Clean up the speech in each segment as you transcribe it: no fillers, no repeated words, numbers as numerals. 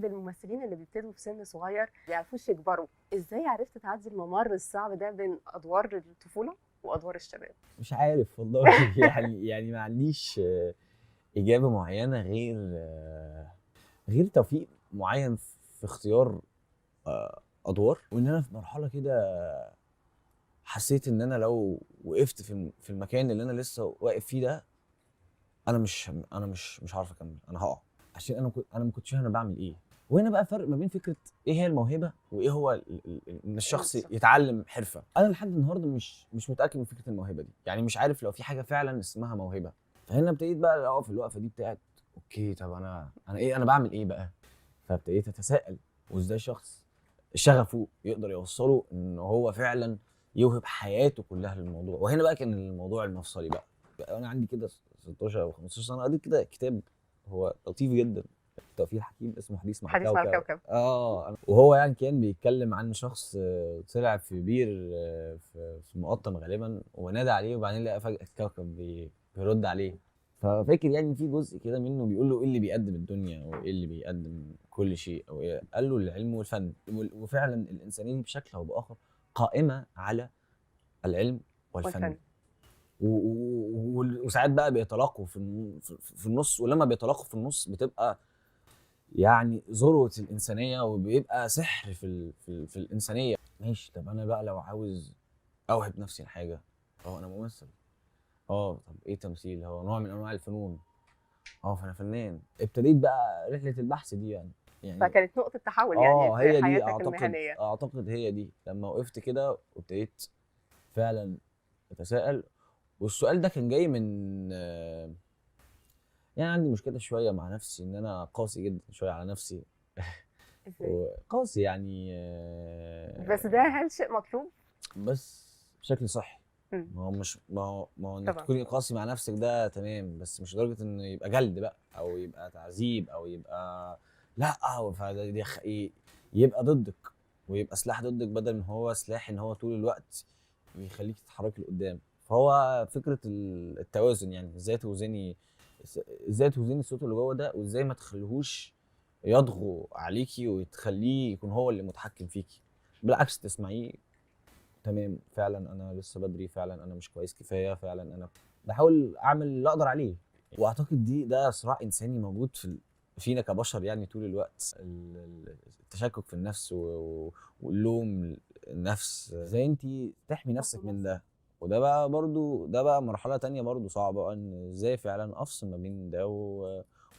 عند الممثلين اللي بيبتدوا في سن صغير بيعرفوش يكبروا، ازاي عرفت تعدي الممر الصعب ده بين ادوار الطفوله وادوار الشباب؟ مش عارف والله يعني ما عنديش إجابة معينة غير توفيق معين في اختيار أدوار، وإن أنا في مرحلة كده حسيت إن أنا لو وقفت في المكان اللي أنا لسه واقف فيه ده، أنا مش هعرف أكمل، أنا هقع، عشان أنا ما كنتش فاهم أنا بعمل إيه. وهنا بقى فرق ما بين فكرة إيه هي الموهبة وإيه هو إن الشخص يتعلم حرفة. أنا لحد النهاردة مش متأكد من فكرة الموهبة دي، يعني مش عارف لو في حاجة فعلا اسمها موهبة. فهنا ابتديت بقى أقف الوقفة دي بتاعت أوكي، طب أنا إيه، أنا بعمل إيه بقى؟ فابتديت أتساءل، وإزاي شخص شغفه يقدر يوصله إن هو فعلا يوهب حياته كلها للموضوع. وهنا بقى كان الموضوع المفصلي بقى انا عندي كده 16 او 15 سنه، قريت كده كتاب هو لطيف جدا، توفيق الحكيم، اسمه حديث مع حديث مع الكوكب. الكوكب. وهو يعني كان بيتكلم عن شخص طلع في بير في مقطم غالبا، ونادى عليه، وبعدين لقى فجاه الكوكب بيرد عليه. ففاكر يعني في جزء كده منه بيقول له ايه اللي بيقدم الدنيا، او ايه اللي بيقدم كل شيء، او إيه؟ قال له العلم والفن. وفعلا الانسانيه دي بشكل او باخر قائمه على العلم والفن. وساعات بقى بيتلاقوا في النص، ولما بيتلاقوا في النص بتبقى يعني ذروة الإنسانية، وبيبقى سحر في الإنسانية. ماشي، طب أنا بقى لو عاوز أوهب نفسي لحاجة، أنا ممثل. طب إيه تمثيل؟ هو نوع من أنواع الفنون. فأنا فنان. ابتديت بقى رحلة البحث دي يعني فكانت نقطه تحول يعني في هي دي، حياتك المهنيه. أعتقد هي دي لما وقفت كده وابتديت فعلا أتساءل. والسؤال ده كان جاي من يعني عندي مشكلة شوية مع نفسي، إن أنا قاسي جدا شوية على نفسي. ازاي؟ قاسي يعني بس ده هل شيء مطلوب؟ بس بشكل صحي. مم. ما هو إنك طبعا. تكوني قاسي مع نفسك ده تمام، بس مش لدرجة إنه يبقى جلد بقى، أو يبقى تعذيب، أو يبقى لأ، يبقى ضدك، ويبقى سلاح ضدك بدل ما هو سلاح إن هو طول الوقت يخليك تتحركي لقدام. فهو فكرة التوازن، يعني ازاي توزني الصوت اللي جوه ده، وازاي ما تخليهوش يضغو عليكي وتخليه يكون هو اللي متحكم فيكي. بالعكس، تسمعيه تمام، فعلا انا لسه بدري، فعلا انا مش كويس كفايه، فعلا انا بحاول اعمل اللي اقدر عليه. واعتقد ده صراع انساني موجود فينا كبشر، يعني طول الوقت التشكك في النفس واللوم النفس، ازاي انت تحمي نفسك من ده. وده بقى برضو مرحله تانية برضو صعبه، ان ازاي فعلا افصل ما بين ده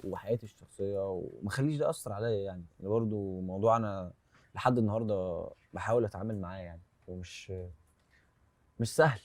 وحياتي الشخصيه، وما اخليش ده اثر عليا. يعني ده برضو موضوع انا لحد النهارده بحاول اتعامل معاه يعني، ومش مش سهل.